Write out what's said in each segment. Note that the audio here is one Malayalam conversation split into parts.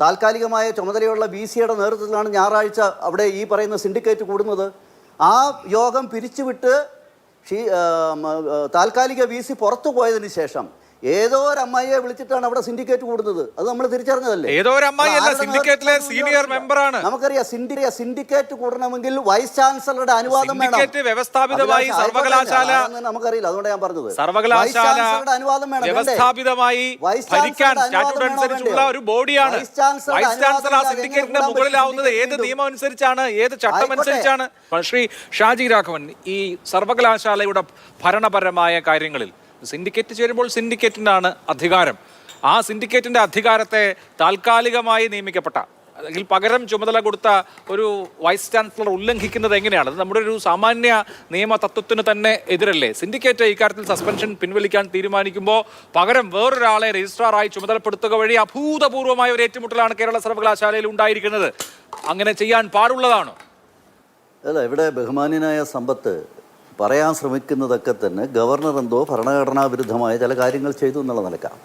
താൽക്കാലികമായ ചുമതലയുള്ള VC-യുടെ നേതൃത്വത്തിലാണ് ഞായറാഴ്ച അവിടെ ഈ പറയുന്ന സിൻഡിക്കേറ്റ് കൂടുന്നത്. ആ യോഗം പിരിച്ചുവിട്ട് താൽക്കാലിക VC പുറത്തു പോയതിന് ശേഷം ഏതോ ഒരു അമ്മായിയെ വിളിച്ചിട്ടാണ് അവിടെ സിൻഡിക്കേറ്റ് കൂടുന്നത്. അത് നമ്മൾ തിരിച്ചറിഞ്ഞതല്ലേ? ഏതോ ഒരു അമ്മായിയല്ല, സിൻഡിക്കേറ്റിലെ സീനിയർ മെമ്പറാണ്. നമുക്കറിയാം, സിൻഡിക്കേറ്റ് കൂടണമെങ്കിൽ വൈസ് ചാൻസലറുടെ അനുവാദം വേണം. വ്യവസ്ഥാപിതമായി സർവകലാശാല നമുക്കറിയില്ല, അതുകൊണ്ട് ഞാൻ പറഞ്ഞത് സർവകലാശാല അനുവാദം വേണം. വ്യവസ്ഥാപിതമായി ഭരിക്കാൻ സ്റ്റാറ്റ്യൂട്ട് അനുസരിച്ചുള്ള ഒരു ബോഡിയാണ്. വൈസ് ചാൻസലർ ആ സിൻഡിക്കേറ്റിന്റെ മുകളിലാവുന്നത് ഏത് നിയമം അനുസരിച്ചാണ്, ഏത് ചട്ടം അനുസരിച്ചാണ്? ശ്രീ ഷാജി രാഘവൻ, ഈ സർവകലാശാലയുടെ ഭരണപരമായ കാര്യങ്ങളിൽ സിൻഡിക്കേറ്റ് ചേരുമ്പോൾ സിൻഡിക്കേറ്റിനാണ് അധികാരം. ആ സിൻഡിക്കേറ്റിന്റെ അധികാരത്തെ താൽക്കാലികമായി നിയമിക്കപ്പെട്ട അല്ലെങ്കിൽ പകരം ചുമതല കൊടുത്ത ഒരു വൈസ് ചാൻസലർ ഉല്ലംഘിക്കുന്നത് എങ്ങനെയാണ്? അത് നമ്മുടെ ഒരു സാമാന്യ നിയമ തത്വത്തിന് തന്നെ എതിരല്ലേ? സിൻഡിക്കേറ്റ് ഇക്കാര്യത്തിൽ സസ്പെൻഷൻ പിൻവലിക്കാൻ തീരുമാനിക്കുമ്പോൾ പകരം വേറൊരാളെ രജിസ്ട്രാറായി ചുമതലപ്പെടുത്തുക വഴി അഭൂതപൂർവമായ ഒരു ഏറ്റുമുട്ടലാണ് കേരള സർവകലാശാലയിൽ ഉണ്ടായിരിക്കുന്നത്. അങ്ങനെ ചെയ്യാൻ പാടുള്ളതാണോ? അല്ല, ഇവിടെ ബഹുമാന്യനായ സമ്പത്ത് പറയാൻ ശ്രമിക്കുന്നതൊക്കെ തന്നെ ഗവർണർ എന്തോ ഭരണഘടനാ വിരുദ്ധമായ ചില കാര്യങ്ങൾ ചെയ്തു എന്നുള്ള നിലക്കാണ്.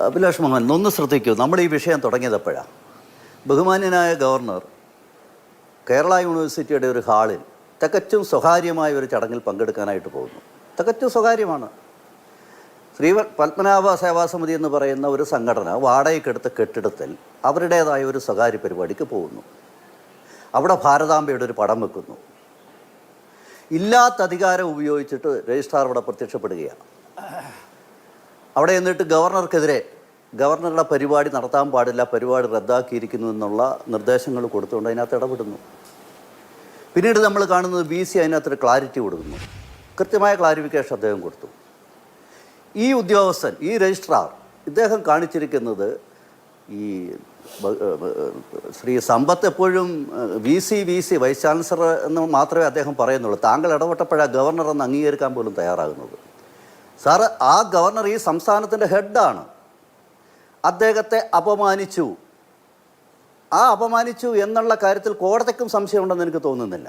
അഭിലാഷ് മോഹൻ, ഒന്ന് ശ്രദ്ധിക്കൂ, നമ്മൾ ഈ വിഷയം തുടങ്ങിയതെപ്പോഴാണ്? ബഹുമാന്യനായ ഗവർണർ കേരള യൂണിവേഴ്സിറ്റിയുടെ ഒരു ഹാളിൽ തികച്ചും സ്വകാര്യമായ ഒരു ചടങ്ങിൽ പങ്കെടുക്കാനായിട്ട് പോകുന്നു. തികച്ചും സ്വകാര്യമാണ്. ശ്രീ പത്മനാഭ സേവാസമിതി എന്ന് പറയുന്ന ഒരു സംഘടന വാടകയ്ക്കെടുത്ത കെട്ടിടത്തിൽ അവരുടേതായ ഒരു സ്വകാര്യ പരിപാടിക്ക് പോകുന്നു. അവിടെ ഭാരതാംബയുടെ ഒരു പടം വെക്കുന്നു. ഇല്ലാത്ത അധികാരം ഉപയോഗിച്ചിട്ട് രജിസ്ട്രാർ അവിടെ പ്രത്യക്ഷപ്പെടുകയാണ്. അവിടെ എന്നിട്ട് ഗവർണറുടെ പരിപാടി നടത്താൻ പാടില്ല, പരിപാടി റദ്ദാക്കിയിരിക്കുന്നു എന്നുള്ള നിർദ്ദേശങ്ങൾ കൊടുത്തുകൊണ്ട് അതിനകത്ത് ഇടപെടുന്നു. പിന്നീട് നമ്മൾ കാണുന്നത് VC അതിനകത്തൊരു ക്ലാരിറ്റി കൊടുക്കുന്നു. കൃത്യമായ ക്ലാരിഫിക്കേഷൻ അദ്ദേഹം കൊടുത്തു. ഈ ഉദ്യോഗസ്ഥൻ, ഈ രജിസ്ട്രാർ, ഇദ്ദേഹം കാണിച്ചിരിക്കുന്നത് ഈ ശ്രീ സമ്പത്ത് എപ്പോഴും VC വൈസ് ചാൻസലർ എന്ന് മാത്രമേ അദ്ദേഹം പറയുന്നുള്ളൂ. താങ്കൾ ഇടപെട്ടപ്പോഴാണ് ഗവർണർ എന്ന് അംഗീകരിക്കാൻ പോലും തയ്യാറാകുന്നത്. സാറ്, ആ ഗവർണർ ഈ സംസ്ഥാനത്തിൻ്റെ ഹെഡാണ്. അദ്ദേഹത്തെ അപമാനിച്ചു. ആ അപമാനിച്ചു എന്നുള്ള കാര്യത്തിൽ കോടതിക്കും സംശയമുണ്ടെന്ന് എനിക്ക് തോന്നുന്നില്ല.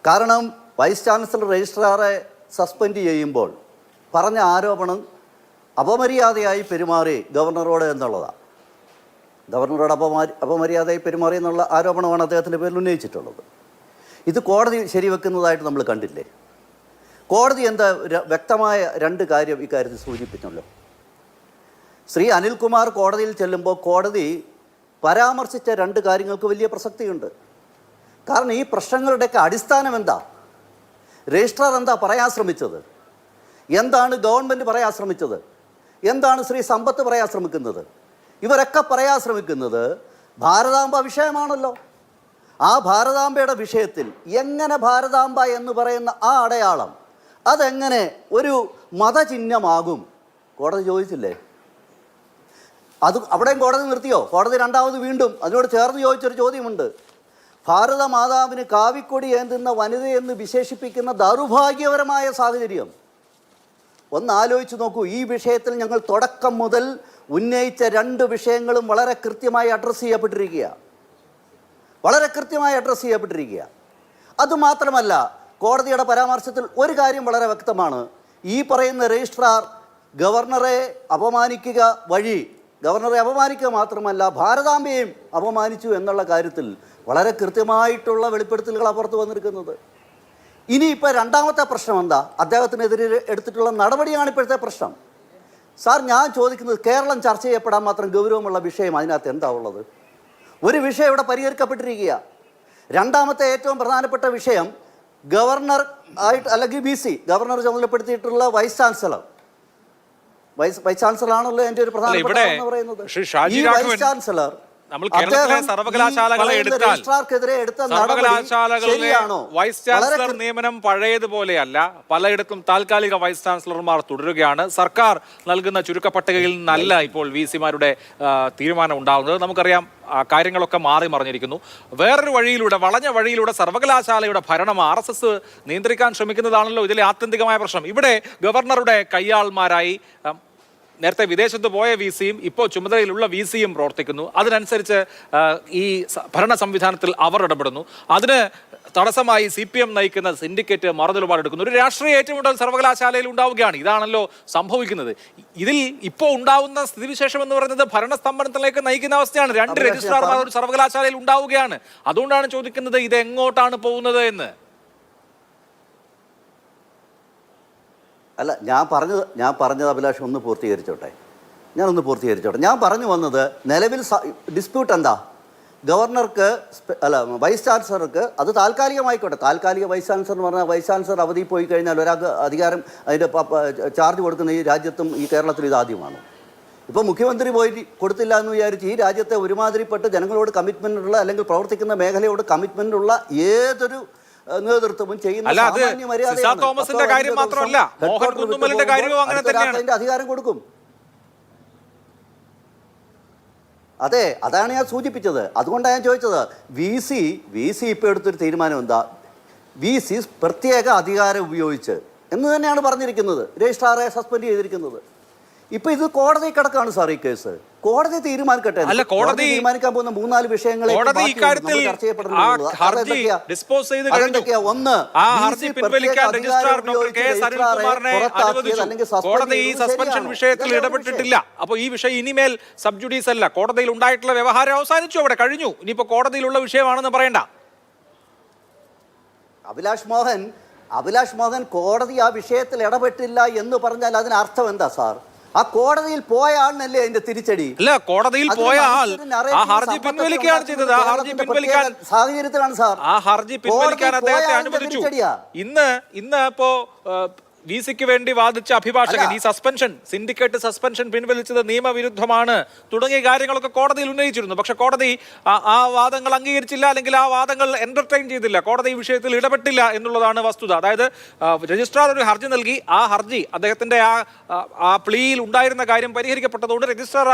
കാരണം വൈസ് ചാൻസലർ രജിസ്ട്രാറെ സസ്പെൻഡ് ചെയ്യുമ്പോൾ പറഞ്ഞ ആരോപണം അപമര്യാദയായി പെരുമാറി ഗവർണറോട് എന്നുള്ളതാണ്. ഗവർണറോട് അപമര്യാദയായി പെരുമാറി എന്നുള്ള ആരോപണമാണ് അദ്ദേഹത്തിൻ്റെ പേരിൽ ഉന്നയിച്ചിട്ടുള്ളത്. ഇത് കോടതി ശരിവെക്കുന്നതായിട്ട് നമ്മൾ കണ്ടില്ലേ? കോടതി എന്താ വ്യക്തമായ രണ്ട് കാര്യം ഇക്കാര്യത്തിൽ സൂചിപ്പിച്ചല്ലോ. ശ്രീ അനിൽകുമാർ കോടതിയിൽ ചെല്ലുമ്പോൾ കോടതി പരാമർശിച്ച രണ്ട് കാര്യങ്ങൾക്ക് വലിയ പ്രസക്തിയുണ്ട്. കാരണം ഈ പ്രശ്നങ്ങളുടെയൊക്കെ അടിസ്ഥാനം എന്താ? രജിസ്ട്രാർ എന്താ പറയാൻ ശ്രമിച്ചത്? എന്താണ് ഗവൺമെൻറ് പറയാൻ ശ്രമിച്ചത്? എന്താണ് ശ്രീ സമ്പത്ത് പറയാൻ ശ്രമിക്കുന്നത്? ഇവരൊക്കെ പറയാൻ ശ്രമിക്കുന്നത് ഭാരതാംബ വിഷയമാണല്ലോ. ആ ഭാരതാംബയുടെ വിഷയത്തിൽ എങ്ങനെ ഭാരതാംബ എന്ന് പറയുന്ന ആ അടയാളം അതെങ്ങനെ ഒരു മതചിഹ്നമാകും? കോടതി ചോദിച്ചില്ലേ? അത് അവിടെയും കോടതി നിർത്തിയോ? കോടതി രണ്ടാമത് വീണ്ടും അതിനോട് ചേർന്ന് ചോദിച്ചൊരു ചോദ്യമുണ്ട്. ഭാരത മാതാവിന് കാവിക്കൊടി ഏന്തുന്ന വനിതയെന്ന് വിശേഷിപ്പിക്കുന്ന ദൗർഭാഗ്യപരമായ സാഹചര്യം ഒന്ന് ആലോചിച്ച് നോക്കൂ. ഈ വിഷയത്തിൽ ഞങ്ങൾ തുടക്കം മുതൽ ഉന്നയിച്ച രണ്ട് വിഷയങ്ങളും വളരെ കൃത്യമായി അഡ്രസ്സ് ചെയ്യപ്പെട്ടിരിക്കുക. അതുമാത്രമല്ല, കോടതിയുടെ പരാമർശത്തിൽ ഒരു കാര്യം വളരെ വ്യക്തമാണ്. ഈ പറയുന്ന രജിസ്ട്രാർ ഗവർണറെ അപമാനിക്കുക വഴി ഗവർണറെ അപമാനിക്കുക മാത്രമല്ല ഭാരതാംബയെയും അപമാനിച്ചു എന്നുള്ള കാര്യത്തിൽ വളരെ കൃത്യമായിട്ടുള്ള വെളിപ്പെടുത്തലുകൾ പുറത്തു വന്നിരിക്കുന്നത്. ഇനിയിപ്പോൾ രണ്ടാമത്തെ പ്രശ്നം എന്താ? അദ്ദേഹത്തിനെതിരെ എടുത്തിട്ടുള്ള നടപടിയാണ് ഇപ്പോഴത്തെ പ്രശ്നം. സാർ, ഞാൻ ചോദിക്കുന്നത്, കേരളം ചർച്ച ചെയ്യപ്പെടാൻ മാത്രം ഗൗരവമുള്ള വിഷയം അതിനകത്ത് എന്താ ഉള്ളത്? ഒരു വിഷയം ഇവിടെ പരിഹരിക്കപ്പെട്ടിരിക്കുക. രണ്ടാമത്തെ ഏറ്റവും പ്രധാനപ്പെട്ട വിഷയം ഗവർണർ ആയിട്ട് അല്ലെങ്കിൽ VC ഗവർണർ ചുമതലപ്പെടുത്തിയിട്ടുള്ള വൈസ് ചാൻസലർ ആണല്ലോ എൻ്റെ ഒരു പ്രധാനപ്പെട്ട എന്ന് പറയുന്നത്. ഈ വൈസ് ചാൻസലർ സർവകലാശാലകളെ വൈസ് ചാൻസലർ നിയമനം പഴയതുപോലെയല്ല. പലയിടത്തും താൽക്കാലിക വൈസ് ചാൻസലർമാർ തുടരുകയാണ്. സർക്കാർ നൽകുന്ന ചുരുക്കപ്പട്ടികയിൽ നിന്നല്ല ഇപ്പോൾ VC-മാരുടെ തീരുമാനം ഉണ്ടാകുന്നത്. നമുക്കറിയാം, കാര്യങ്ങളൊക്കെ മാറി മറിഞ്ഞിരിക്കുന്നു. വേറൊരു വഴിയിലൂടെ, വളഞ്ഞ വഴിയിലൂടെ സർവകലാശാലയുടെ ഭരണം RSS നിയന്ത്രിക്കാൻ ശ്രമിക്കുന്നതാണല്ലോ ഇതിലെ ആത്യന്തികമായ പ്രശ്നം. ഇവിടെ ഗവർണറുടെ കയ്യാൾമാരായി നേരത്തെ വിദേശത്ത് പോയ വി സിയും ഇപ്പോൾ ചുമതലയിലുള്ള വി സിയും പ്രവർത്തിക്കുന്നു. അതിനനുസരിച്ച് ഈ ഭരണ സംവിധാനത്തിൽ അവർ ഇടപെടുന്നു. അതിന് തടസ്സമായി CPM നയിക്കുന്ന സിൻഡിക്കേറ്റ് മറുനിലപാടെടുക്കുന്നു. ഒരു രാഷ്ട്രീയ ഏറ്റുമുട്ടൽ സർവകലാശാലയിൽ ഉണ്ടാവുകയാണ്. ഇതാണല്ലോ സംഭവിക്കുന്നത്. ഇതിൽ ഇപ്പോൾ ഉണ്ടാവുന്ന സ്ഥിതിവിശേഷം എന്ന് പറയുന്നത് ഭരണസ്തംഭനത്തിലേക്ക് നയിക്കുന്ന അവസ്ഥയാണ്. 2 രജിസ്ട്രാർമാർ ഒരു സർവകലാശാലയിൽ ഉണ്ടാവുകയാണ്. അതുകൊണ്ടാണ് ചോദിക്കുന്നത് ഇത് എങ്ങോട്ടാണ് പോകുന്നത് എന്ന്. അല്ല, ഞാൻ പറഞ്ഞത് അഭിലാഷ് ഒന്ന് പൂർത്തീകരിച്ചോട്ടെ. ഞാൻ പറഞ്ഞു വന്നത്, നിലവിൽ ഡിസ്പ്യൂട്ട് എന്താ? ഗവർണർക്ക് വൈസ് ചാൻസലർക്ക്, അത് താൽക്കാലികമായിക്കോട്ടെ, താൽക്കാലിക വൈസ് ചാൻസലർ എന്ന് പറഞ്ഞാൽ വൈസ് ചാൻസലർ അവധി പോയി കഴിഞ്ഞാൽ ഒരാൾക്ക് അധികാരം അതിൻ്റെ ചാർജ് കൊടുക്കുന്ന ഈ രാജ്യത്തും ഈ കേരളത്തിൽ ഇതാദ്യമാണ്. ഇപ്പോൾ മുഖ്യമന്ത്രി പോയി കൊടുത്തില്ല എന്ന് വിചാരിച്ച് ഈ രാജ്യത്തെ ഒരുമാതിരിപ്പെട്ട് ജനങ്ങളോട് കമ്മിറ്റ്മെൻറ്റുള്ള അല്ലെങ്കിൽ പ്രവർത്തിക്കുന്ന മേഖലയോട് കമ്മിറ്റ്മെൻറ്റുള്ള ഏതൊരു നേതൃത്വവും ചെയ്യുന്ന തോമസിന്റെ കാര്യം മാത്രമല്ല, മോഹൻ കുന്നുമ്മലിന്റെ കാര്യവും അങ്ങനെ തന്നെയാണ്. അധികാരം കൊടുക്കും. അതെ, അതാണ് ഞാൻ സൂചിപ്പിച്ചത്. അതുകൊണ്ടാണ് ഞാൻ ചോദിച്ചത്, വി സി ഇപ്പോൾ എടുത്തൊരു തീരുമാനം എന്താ? വി സി പ്രത്യേക അധികാരം ഉപയോഗിച്ച് എന്ന് തന്നെയാണ് പറഞ്ഞിരിക്കുന്നത്, രജിസ്ട്രാറെ സസ്പെൻഡ് ചെയ്തിരിക്കുന്നത്. ഇപ്പൊ ഇത് കോടതി കിടക്കാണ് സാർ. ഈ കേസ് കോടതി തീരുമാനിക്കട്ടെ. അല്ല, കോടതി തീരുമാനിക്കാൻ പോകുന്ന 3-4 വിഷയങ്ങൾ ഒന്ന്, കോടതി ഈ സസ്പെൻഷൻ വിഷയത്തിൽ ഇടപെട്ടിട്ടില്ല. അപ്പൊ ഈ വിഷയം ഇനിമേൽ സബ് ജുഡീസ് അല്ല, കോടതിയിൽ ഉണ്ടായിട്ടുള്ള വ്യവഹാരം അവസാനിച്ചു, അവിടെ കഴിഞ്ഞു. ഇനിയിപ്പോ കോടതിയിലുള്ള വിഷയമാണെന്ന് പറയണ്ട. അഭിലാഷ് മോഹൻ കോടതി ആ വിഷയത്തിൽ ഇടപെട്ടില്ല എന്ന് പറഞ്ഞാൽ അതിന് അർത്ഥം എന്താ സാർ? ആ കോടതിയിൽ പോയ ആളിനല്ലേ അതിന്റെ തിരിച്ചടി? അല്ല, കോടതിയിൽ പോയ ആൾ ആ ഹർജി പിൻവലിക്കുകയാണ് ചെയ്തത്. ആ ഹർജി പിൻവലിക്കാൻ സാഹചര്യത്തിലാണ് സാർ. ആ ഹർജി പിൻവലിക്കാൻ അദ്ദേഹത്തെ അനുവദിച്ചു. ഇന്ന് ഇപ്പോ വി സിക്ക് വേണ്ടി വാദിച്ച അഭിഭാഷകൻ ഈ സിൻഡിക്കേറ്റ് സസ്പെൻഷൻ പിൻവലിച്ചത് നിയമവിരുദ്ധമാണ് തുടങ്ങിയ കാര്യങ്ങളൊക്കെ കോടതിയിൽ ഉന്നയിച്ചിരുന്നു. പക്ഷെ കോടതി ആ വാദങ്ങൾ അംഗീകരിച്ചില്ല, അല്ലെങ്കിൽ ആ വാദങ്ങൾ എന്റർടൈൻ ചെയ്തില്ല. കോടതി ഈ വിഷയത്തിൽ ഇടപെട്ടില്ല എന്നുള്ളതാണ് വസ്തുത. അതായത് രജിസ്ട്രാർ ഒരു ഹർജി നൽകി, ആ ഹർജി അദ്ദേഹത്തിന്റെ ആ പ്ലീയിൽ ഉണ്ടായിരുന്ന കാര്യം പരിഹരിക്കപ്പെട്ടതുകൊണ്ട് രജിസ്ട്രാർ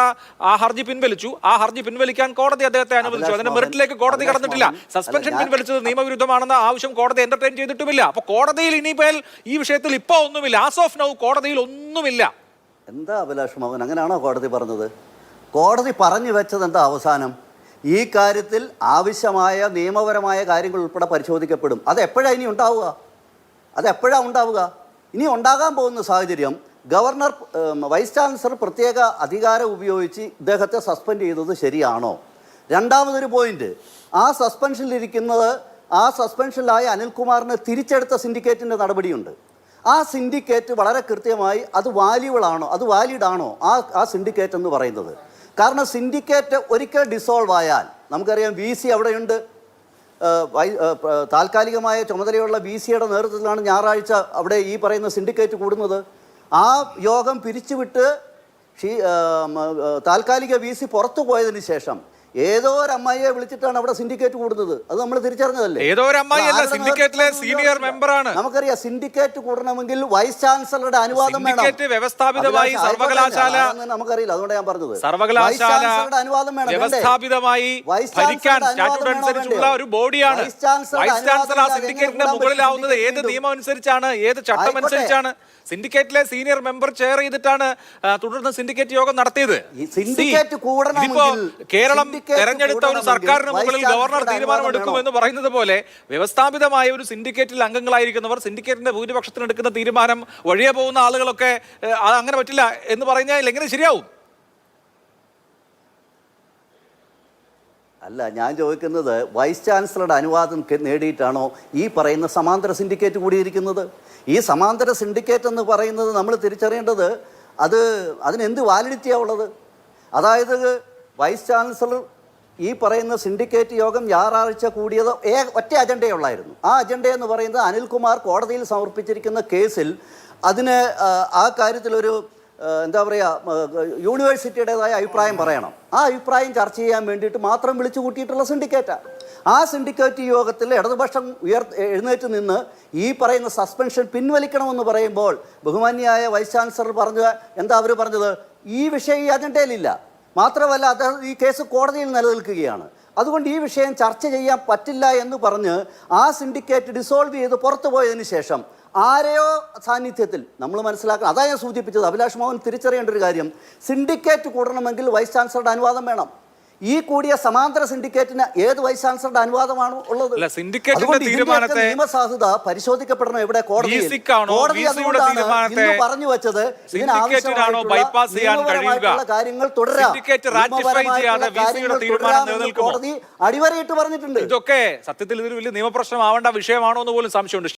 ആ ഹർജി പിൻവലിച്ചു. ആ ഹർജി പിൻവലിക്കാൻ കോടതി അദ്ദേഹത്തെ അനുവദിച്ചു. അതിന്റെ മെറിറ്റിലേക്ക് കോടതി കടന്നിട്ടില്ല. സസ്പെൻഷൻ പിൻവലിച്ചത് നിയമവിരുദ്ധമാണെന്ന ആവശ്യം കോടതി എന്റർടൈൻ ചെയ്തിട്ടുമില്ല. അപ്പൊ കോടതിയിൽ ഇനിയിപ്പോൾ ഈ വിഷയത്തിൽ ഇപ്പോൾ ഒന്നുമില്ല. ആസ് ഓഫ് നൗ കോടതിയിൽ ഒന്നുമില്ല. എന്താ അഭിലാഷ് മോഹൻ, അങ്ങനെയാണോ കോടതി പറഞ്ഞത്? കോടതി പറഞ്ഞു വെച്ചത് എന്താ അവസാനം? ഈ കാര്യത്തിൽ ആവശ്യമായ നിയമപരമായ കാര്യങ്ങൾ ഉൾപ്പെടെ പരിശോധിക്കപ്പെടും. അതെപ്പോഴാണ് ഉണ്ടാവുക? ഇനി ഉണ്ടാകാൻ പോകുന്ന സാഹചര്യം, ഗവർണർ വൈസ് ചാൻസലർ പ്രത്യേക അധികാരം ഉപയോഗിച്ച് ഇദ്ദേഹത്തെ സസ്പെൻഡ് ചെയ്തത് ശരിയാണോ? രണ്ടാമതൊരു പോയിന്റ്, ആ സസ്പെൻഷനിലായ അനിൽകുമാറിനെ തിരിച്ചെടുത്ത സിൻഡിക്കേറ്റിൻ്റെ നടപടിയുണ്ട്. ആ സിൻഡിക്കേറ്റ് വളരെ കൃത്യമായി അത് വാലിഡാണോ ആ സിൻഡിക്കേറ്റ് എന്ന് പറയുന്നത്? കാരണം സിൻഡിക്കേറ്റ് ഒരിക്കൽ ഡിസോൾവ് ആയാൽ, നമുക്കറിയാം വി സി അവിടെയുണ്ട്, താൽക്കാലികമായ ചുമതലയുള്ള വി സിയുടെ നേതൃത്വത്തിലാണ് ഞായറാഴ്ച അവിടെ ഈ പറയുന്ന സിൻഡിക്കേറ്റ് കൂടുന്നത്. ആ യോഗം പിരിച്ചുവിട്ട് താൽക്കാലിക വി സി പുറത്തു പോയതിന് ശേഷം ഏതോ ഒരു അമ്മായിയെ വിളിച്ചിട്ടാണ് അവിടെ സിൻഡിക്കേറ്റ് കൂടുന്നത്. അത് നമ്മൾ തിരിച്ചറിഞ്ഞതല്ലേ? ഏതോ ഒരു അമ്മായിയല്ല, സിൻഡിക്കേറ്റിലെ സീനിയർ മെമ്പറാണ്. നമുക്കറിയാം, സിൻഡിക്കേറ്റ് കൂടണമെങ്കിൽ വൈസ് ചാൻസലറുടെ അനുവാദം വേണം. വ്യവസ്ഥാപിതമായി സർവകലാശാല, നമുക്കറിയില്ല, അതുകൊണ്ട് ഞാൻ പറഞ്ഞത് സർവകലാശാല വ്യവസ്ഥാപിതമായി ഭരിക്കാൻ സ്റ്റാറ്റ്യൂട്ട് അനുസരിച്ചുള്ള ഒരു ബോഡിയാണ്. വൈസ് ചാൻസലർ ആ സിൻഡിക്കേറ്റിന്റെ മുകളിലാവുന്നത് ഏത് നിയമം അനുസരിച്ചാണ്, ഏത് ചട്ടം അനുസരിച്ചാണ്? സിൻഡിക്കേറ്റിലെ സീനിയർ മെമ്പർ ചെയർ ചെയ്തിട്ടാണ് തുടർന്ന് സിൻഡിക്കേറ്റ് യോഗം നടത്തിയത്. കേരളം തെരഞ്ഞെടുത്ത ഒരു സർക്കാരിന് മുകളിൽ ഗവർണർ തീരുമാനമെടുക്കും എന്ന് പറയുന്നത് പോലെ വ്യവസ്ഥാപിതമായ ഒരു സിൻഡിക്കേറ്റിൽ അംഗങ്ങളായിരിക്കുന്നവർ സിൻഡിക്കേറ്റിന്റെ ഭൂരിപക്ഷത്തിന് എടുക്കുന്ന തീരുമാനം വഴിയെ പോകുന്ന ആളുകളൊക്കെ അങ്ങനെ പറ്റില്ല എന്ന് പറഞ്ഞാൽ എങ്ങനെ ശരിയാവും? അല്ല, ഞാൻ ചോദിക്കുന്നത്, വൈസ് ചാൻസലറുടെ അനുവാദം നേടിയിട്ടാണോ ഈ പറയുന്ന സമാന്തര സിൻഡിക്കേറ്റ് കൂടിയിരിക്കുന്നത്? ഈ സമാന്തര സിൻഡിക്കേറ്റ് എന്ന് പറയുന്നത് നമ്മൾ തിരിച്ചറിയേണ്ടത്, അതിനെന്ത് വാലിഡിറ്റിയാണ് ഉള്ളത്? അതായത് വൈസ് ചാൻസലർ ഈ പറയുന്ന സിൻഡിക്കേറ്റ് യോഗം ഞായറാഴ്ച കൂടിയത് ഒറ്റ അജണ്ടയുള്ളായിരുന്നു. ആ അജണ്ട എന്ന് പറയുന്നത് അനിൽകുമാർ കോടതിയിൽ സമർപ്പിച്ചിരിക്കുന്ന കേസിൽ അതിന് ആ കാര്യത്തിലൊരു എന്താ പറയുക, യൂണിവേഴ്സിറ്റിയുടേതായ അഭിപ്രായം പറയണം. ആ അഭിപ്രായം ചർച്ച ചെയ്യാൻ വേണ്ടിയിട്ട് മാത്രം വിളിച്ചു കൂട്ടിയിട്ടുള്ള സിൻഡിക്കേറ്റാണ്. ആ സിൻഡിക്കേറ്റ് യോഗത്തിൽ ഇടതുപക്ഷം എഴുന്നേറ്റ് നിന്ന് ഈ പറയുന്ന സസ്പെൻഷൻ പിൻവലിക്കണമെന്ന് പറയുമ്പോൾ ബഹുമാന്യായ വൈസ് ചാൻസലർ അവർ പറഞ്ഞത് ഈ വിഷയം ഈ അജണ്ടയിലില്ല. മാത്രമല്ല, ഈ കേസ് കോടതിയിൽ നിലനിൽക്കുകയാണ്. അതുകൊണ്ട് ഈ വിഷയം ചർച്ച ചെയ്യാൻ പറ്റില്ല എന്ന് പറഞ്ഞ് ആ സിൻഡിക്കേറ്റ് ഡിസോൾവ് ചെയ്ത് പുറത്തു പോയതിന് ശേഷം ആരെയോ സാന്നിധ്യത്തിൽ നമ്മൾ മനസ്സിലാക്കണം. അതാ ഞാൻ സൂചിപ്പിച്ചത്. അഭിലാഷ് മോഹൻ തിരിച്ചറിയേണ്ട ഒരു കാര്യം, സിൻഡിക്കേറ്റ് കൂടണമെങ്കിൽ വൈസ് ചാൻസലറുടെ അനുവാദം വേണം. ഈ കൂടിയ സമാന്തര സിൻഡിക്കേറ്റിന് ഏത് വൈസ് ചാൻസലറുടെ അനുവാദമാണോ ഉള്ളത്? അതുകൊണ്ട് ഇതിന്റെയൊക്കെ നിയമസാധുത പരിശോധിക്കപ്പെടണം. ഇവിടെ കോടതി അതുകൊണ്ടാണ് ഇന്ന് പറഞ്ഞു വെച്ചത് ഇതിനാവശ്യമായിട്ടുള്ള കാര്യങ്ങൾ തുടരാം, കോടതി അടിവരയിട്ട് പറഞ്ഞിട്ടുണ്ട്. ഇതൊക്കെ സത്യത്തിൽ ഇതൊരു വലിയ നിയമപ്രശ്നമാവേണ്ട വിഷയമാണോ എന്ന് പോലും സംശയമുണ്ട്.